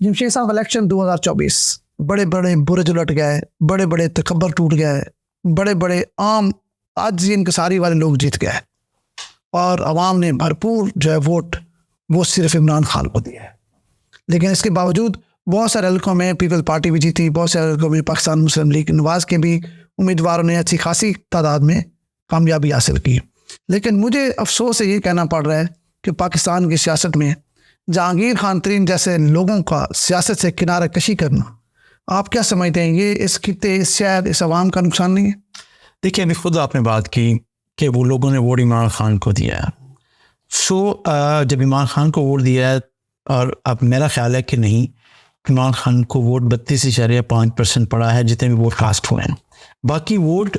जमशेद साहब इलेक्शन 2024 बड़े बड़े बुरज उलट गए, बड़े बड़े तकब्बर टूट गए, बड़े बड़े आम आज इंकसारी वाले लोग जीत गए और अवाम ने भरपूर जो है वोट वो सिर्फ इमरान खान को दिया है। लेकिन इसके बावजूद बहुत सारे हल्कों में पीपल पार्टी भी जीती, बहुत सारे हल्कों में पाकिस्तान मुस्लिम लीग नवाज़ के भी उम्मीदवारों ने अच्छी खासी तादाद में कामयाबी हासिल की। लेकिन मुझे अफसोस से ये कहना पड़ रहा है कि पाकिस्तान की सियासत में जहांगीर खान तरीन जैसे लोगों का सियासत से किनारा कशी करना, आप क्या समझते हैं, ये इस खित्ते, इस शहर, इस अवाम का नुकसान नहीं है? देखिए, अभी खुद आपने बात की कि वो लोगों ने वोट इमरान खान को दिया है। जब इमरान खान को वोट दिया है, और अब मेरा ख्याल है कि नहीं, इमरान खान को वोट 32.5% पड़ा है जितने भी वोट कास्ट हुए हैं। बाकी वोट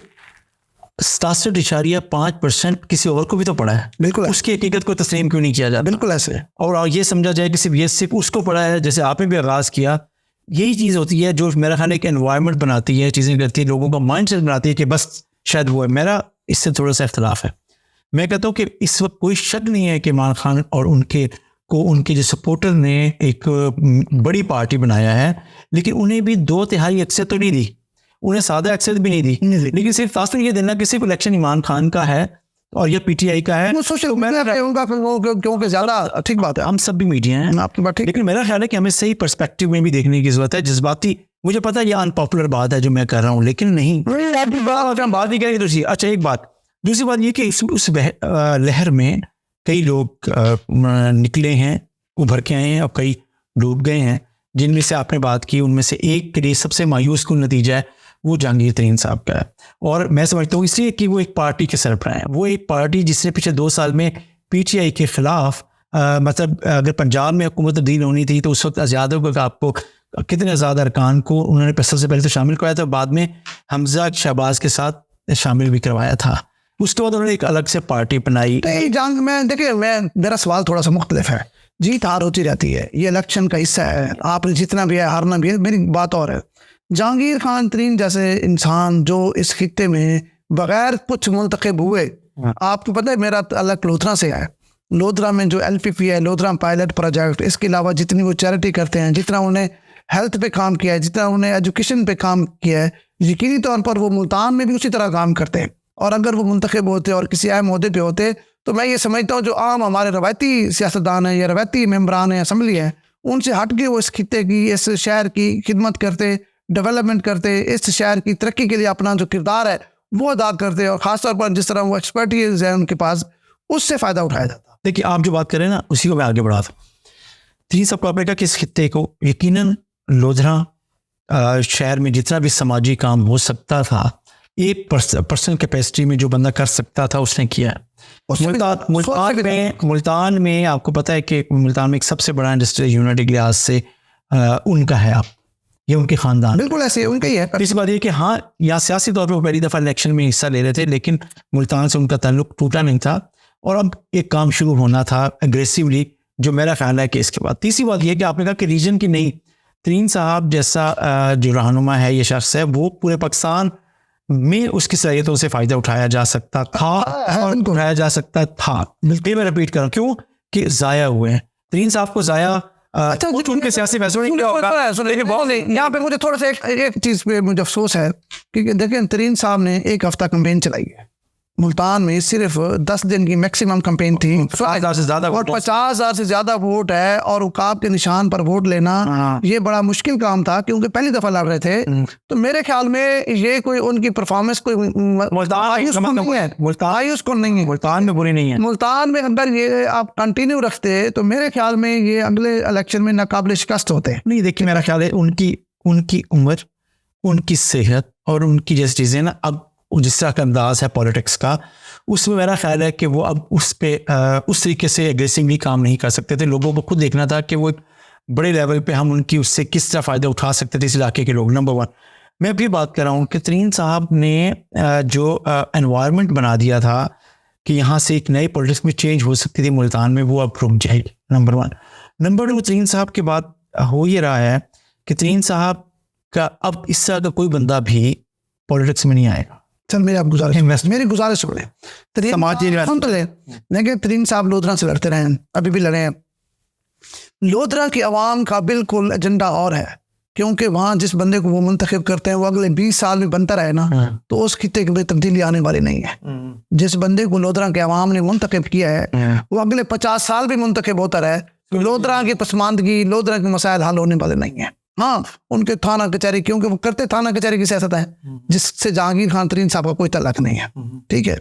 67.5% किसी और को भी तो पड़ा है। बिल्कुल, उसकी हकीकत को तस्लीम क्यों नहीं किया जाता? बिल्कुल ऐसे। और ये समझा जाए कि सिर्फ उसको पड़ा है, जैसे आपने भी आगाज़ किया। यही चीज़ होती है जो मेरा ख्याल है कि एनवायरनमेंट बनाती है, चीज़ें करती है, लोगों का माइंड सेट बनाती है कि बस शायद वो है। मेरा इससे थोड़ा सा इख्तलाफ है। मैं कहता हूँ कि इस वक्त कोई शक नहीं है कि इमरान खान और उनके जो सपोर्टर ने एक बड़ी पार्टी बनाया है, लेकिन उन्हें भी 2/3 अक्सर तो नहीं दी, उन्हें सादा अक्सर भी नहीं दी, लेकिन सिर्फ तासर ये देना कि सिर्फ इलेक्शन इमरान खान का है और ये पीटीआई का है। क्योंकि ज़्यादा ठीक बात है, हम सब भी मीडिया हैं, आपकी बात ठीक, लेकिन मेरा ख्याल है कि हमें सही पर्सपेक्टिव में भी देखने की जरूरत है। जज्बाती, मुझे पता है ये अनपॉपुलर बात है जो मैं कर रहा हूँ, लेकिन नहीं, हम बात ही करेंगे तो अच्छा। एक बात, दूसरी बात ये कि उस लहर में कई लोग निकले हैं, उभर के आए हैं, और कई डूब गए हैं। जिनमें से आपने बात की, उनमें से एक के लिए सबसे मायूस कुन नतीजा है वो जहांगीर तरीन साहब का है। और मैं समझता हूँ इसलिए कि वो एक पार्टी के सरबराह हैं, वो एक पार्टी जिसने पिछले 2 साल में पीटीआई के खिलाफ मतलब अगर पंजाब में हुकूमत तब्दील होनी थी तो उस वक्त आज़ाद होगा आपको कितने ज़्यादा अरकान को उन्होंने सबसे पहले तो शामिल करवाया था, बाद में हमजा शहबाज के साथ शामिल भी करवाया था। उसके बाद उन्होंने एक अलग से पार्टी बनाई। देखिए, मेरा सवाल थोड़ा सा मुख्तलिफ है। जीत हार होती रहती है, ये इलेक्शन का हिस्सा है, आपने जितना भी है हारना भी है। मेरी बात और है, जहांगीर खान तरीन जैसे इंसान जो इस खित्ते में बगैर कुछ मुंतखब हुए, आपको पता है मेरा अलग लोधरा से है, लोधरा में जो LPP है, लोधरा पायलट प्रोजेक्ट, इसके अलावा जितनी वो चैरिटी करते हैं, जितना उन्हें हेल्थ पे काम किया है, जितना उन्हें एजुकेशन पे काम किया है, यकीनी तौर पर वो मुल्तान में भी उसी तरह काम करते हैं। और अगर वो मुंतखब होते और किसी अहम ओहदे पे होते तो मैं ये समझता हूँ जो आम हमारे रवायती सियासतदान हैं या रवायती मेम्बरान हैं असम्बली हैं, उनसे हट के वो इस खित्ते की, इस शहर की खिदमत करते, डेवलपमेंट करते, इस शहर की तरक्की के लिए अपना जो किरदार है वो अदा करते, और ख़ासतौर पर जिस तरह वो एक्सपर्टीज है उनके पास, उससे फ़ायदा उठाया जाता। देखिए, आप जो बात करें ना उसी को मैं आगे बढ़ा था। तीन सबको आपने कहा कि इस खित्ते को यकीनन लोधरा शहर में जितना भी समाजी काम हो सकता था, एक पर्सनल कैपेसिटी में जो बंदा कर सकता था उसने किया है। मुल्तान में आपको पता है कि मुल्तान में एक सबसे बड़ा इंडस्ट्रियल यूनिट के लिहाज से उनका है, आप ये उनके ख़ानदान, बिल्कुल ऐसे उनका ही है। तीसरी बात ये कि हाँ, यहाँ सियासी तौर पर वो पहली दफ़ा इलेक्शन में हिस्सा ले रहे थे, लेकिन मुल्तान से उनका ताल्लुक टूटा नहीं था, और अब एक काम शुरू होना था एग्रेसिवली, जो मेरा ख्याल है कि इसके बाद। तीसरी बात यह कि आपने कहा कि रीजन की नहीं, तरीन साहब जैसा जो रहनुमा है, ये शख्स है, वो पूरे पाकिस्तान में उसकी सलाहियतों से फ़ायदा उठाया जा सकता था और उठाया जा सकता था। बिल्कुल, मैं रिपीट कर रहा हूँ, क्यों कि ज़ाया हुए हैं तरीन साहब को, ज़ाया उनके सियासी फैसलों ने क्या होगा। यहाँ पे मुझे थोड़ा सा एक चीज़ पे मुझे अफसोस है कि देखिए, तरीन साहब ने 1 हफ्ता कैंपेन चलाई है मुल्तान में, सिर्फ 10 दिन की मैक्सिमम कैंपेन थी, 50,000 से ज़्यादा और 50,000 से ज़्यादा वोट है, और उकाब के निशान पर वोट लेना ये बड़ा मुश्किल काम था क्योंकि पहली दफ़ा लड़ रहे थे। तो मेरे ख्याल में ये कोई उनकी परफॉर्मेंस कोई मायूस नहीं है, मुल्तान में बुरी नहीं है। मुल्तान में अगर ये आप कंटिन्यू रखते तो मेरे ख्याल में ये अगले इलेक्शन में नाकाबिल शिकस्त होते। नहीं, देखिए, मेरा ख्याल है उनकी उम्र, उनकी सेहत और उनकी जैसी चीज़ें ना, अब जिस तरह का अंदाज़ है पॉलिटिक्स का, उसमें मेरा ख्याल है कि वो अब उस तरीके से एग्रेसिवली काम नहीं कर सकते थे। लोगों को खुद देखना था कि वो एक बड़े लेवल पे हम उनकी उससे किस तरह फ़ायदा उठा सकते थे इस इलाके के लोग। नंबर 1, मैं भी बात कर रहा हूँ कि तरीन साहब ने जो एनवायरनमेंट बना दिया था कि यहाँ से एक नई पॉलिटिक्स में चेंज हो सकती थी मुल्तान में, वो अब रुक जाएगी। नंबर 1। नंबर 2, तरीन साहब के बाद हो ये रहा है कि तरीन साहब का अब इस तरह का कोई बंदा भी पॉलिटिक्स में नहीं आएगा। चल मेरी गुजारिश सुन लें, तरीन साहब लोधरा से लड़ते रहे हैं, अभी भी लड़े हैं, लोधरा की आवाम का बिल्कुल एजेंडा और है, क्योंकि वहाँ जिस बंदे को वो मुंतखब करते हैं वो अगले 20 साल में बनता रहे ना, तो उस खित्ते में तब्दीली आने वाली नहीं है। जिस बंदे को लोधरा के अवाम ने मुंतखब किया है वो अगले 50 साल भी मुंतखब होता रहे, तो लोधरा की पसमानदगी, लोधरा के मसाइल हल होने वाले नहीं है। हाँ, उनके थाना कचहरी, क्योंकि वो करते थाना कचहरी की सियासत है जिससे जहांगीर खान तरीन साहब का कोई तल्लक नहीं है। ठीक है,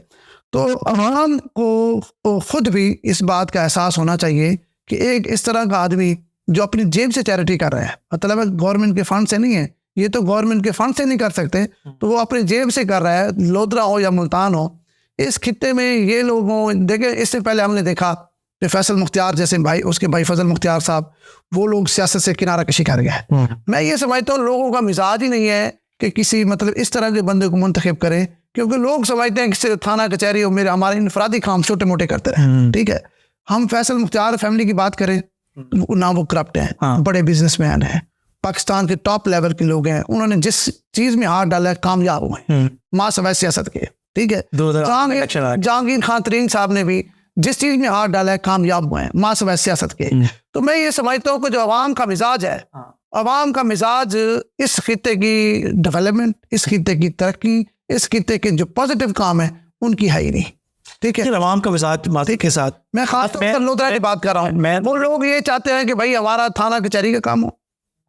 तो अवाम को खुद भी इस बात का एहसास होना चाहिए कि एक इस तरह का आदमी जो अपनी जेब से चैरिटी कर रहा है, मतलब गवर्नमेंट के फंड से नहीं है, ये तो गवर्नमेंट के फंड से नहीं कर सकते, तो वो अपनी जेब से कर रहा है, लोधरा हो या मुल्तान हो। इस खित्ते में ये लोगों, देखे इससे पहले हमने देखा कि फैसल मुख्तियार जैसे भाई, उसके भाई फजल मुख्तियार साहब, वो लोग सियासत से किनारा कशी कर गए। मैं ये समझता हूँ लोगों का मिजाज ही नहीं है कि किसी मतलब इस तरह के बंदे को मुंतखब करें, क्योंकि लोग समझते हैं कि थाना कचहरी और मेरे हमारे इनफरादी काम छोटे मोटे करते रहे। ठीक है, हम फैसल मुख्तियार फैमिली की बात करें ना, वो करप्ट हैं, बड़े बिजनेसमैन हैं, पाकिस्तान के टॉप लेवल के लोग हैं, उन्होंने जिस चीज में हाथ डाला है कामयाब हुए हैं, मां सवाए सियासत के। ठीक है, जहांगीर खान तरीन साहब ने भी जिस चीज में हाथ डाला है कामयाब हुए हैं, मां सवाए सियासत के। तो मैं ये समझता हूँ कि जो अवाम का मिजाज है, अवाम का मिजाज इस खित्ते की डेवलपमेंट, इस खित्ते की तरक्की, इस खित्ते के जो पॉजिटिव काम है उनकी है ही नहीं। ठीक है, अवाम का मिजाज माती के साथ मैं खास तौर पर लोधरा की बात कर रहा हूँ। वो लोग ये चाहते हैं कि भाई हमारा थाना कचहरी का काम हो,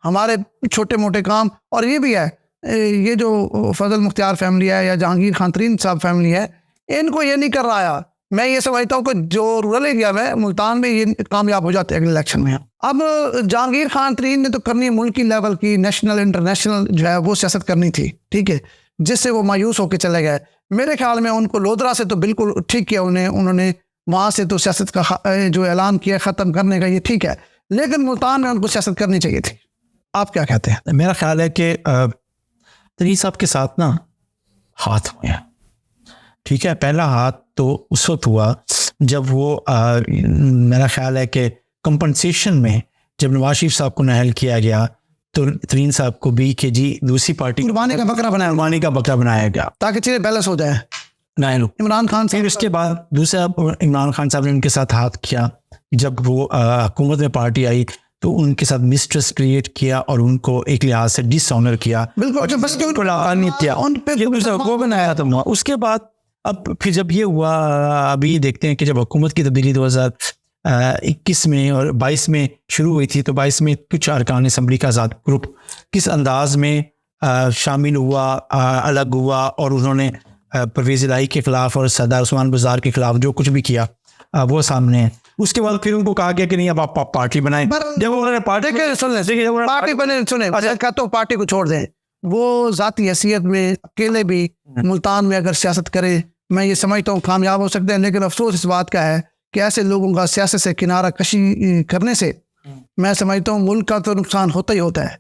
हमारे छोटे मोटे काम। और ये भी है, ये जो फजल मुख्तियार फैमिली है या जहांगीर खान तरीन साहब फैमिली है, इनको ये नहीं कर रहा है। मैं ये समझता हूँ कि जो रूरल एरिया में, मुल्तान में, ये कामयाब हो जाते हैं अगले इलेक्शन में। अब जहांगीर खान तरीन ने तो करनी मुल्की लेवल की, नेशनल इंटरनेशनल जो है वो सियासत करनी थी। ठीक है, जिससे वो मायूस होकर चले गए। मेरे ख्याल में उनको लोधरा से तो बिल्कुल ठीक किया उन्होंने वहाँ से तो सियासत का जो ऐलान किया ख़त्म करने का, ये ठीक है, लेकिन मुल्तान में उनको सियासत करनी चाहिए थी। आप क्या कहते हैं? मेरा ख्याल है कि तरीन साहब के साथ ना हाथ हुए हैं। ठीक है, पहला हाथ तो उस वक्त हुआ जब वो मेरा ख्याल है कि कंपनसेशन में जब नवाज शरीफ साहब को नाअहल किया गया तो तरीन साहब को भी कि जी दूसरी पार्टी कुर्बानी का बकरा बनाया गया ताकि चीज़ें बैलेंस हो जाए। नाअहल इमरान खान फिर उसके बाद दूसरा इमरान खान साहब ने उनके साथ हाथ किया। जब वो हुकूमत में पार्टी आई तो उनके साथ मिसट्रस्ट क्रिएट किया और उनको एक लिहाज से डिसऑनर किया। बिल्कुल, बस वो बनाया था। उसके बाद अब फिर जब ये हुआ, अभी देखते हैं कि जब हुकूमत की तब्दीली 2021 में और 22 में शुरू हुई थी, तो 22 में कुछ अरकान असम्बली का आज़ाद ग्रुप किस अंदाज में शामिल हुआ, अलग हुआ, और उन्होंने परवेज़ इलाही के ख़िलाफ़ और सरदार उस्मान बाज़ार के ख़िलाफ़ जो कुछ भी किया वो सामने है। उसके बाद फिर उनको कहा गया कि नहीं अब आप पार्टी बनाएं। जब उन्होंने पार्टी बने, सुने अच्छा तो पार्टी को छोड़ दें, वो ज़ाती हैसियत में अकेले भी मुल्तान में अगर सियासत करे, मैं ये समझता हूँ कामयाब हो सकते हैं। लेकिन अफसोस इस बात का है कि ऐसे लोगों का सियासत से किनारा कशी करने से मैं समझता हूँ मुल्क का तो नुकसान होता ही होता है,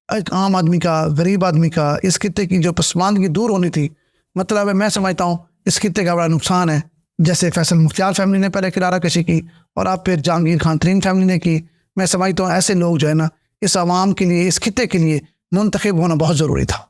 एक आम आदमी का, गरीब आदमी का। इस खित्ते की जो पसमानदगी दूर होनी थी, मतलब मैं समझता हूँ इस खित्ते का बड़ा नुकसान है। जैसे फैसल मुख्तियार फैमिली ने पहले किनारा कशी की और अब फिर जहांगीर खान तरीन फैमिली ने की। मैं समझता हूँ ऐसे लोग जो है ना, इस आवाम के लिए, इस खित्ते के लिए मुंतखब होना बहुत ज़रूरी था।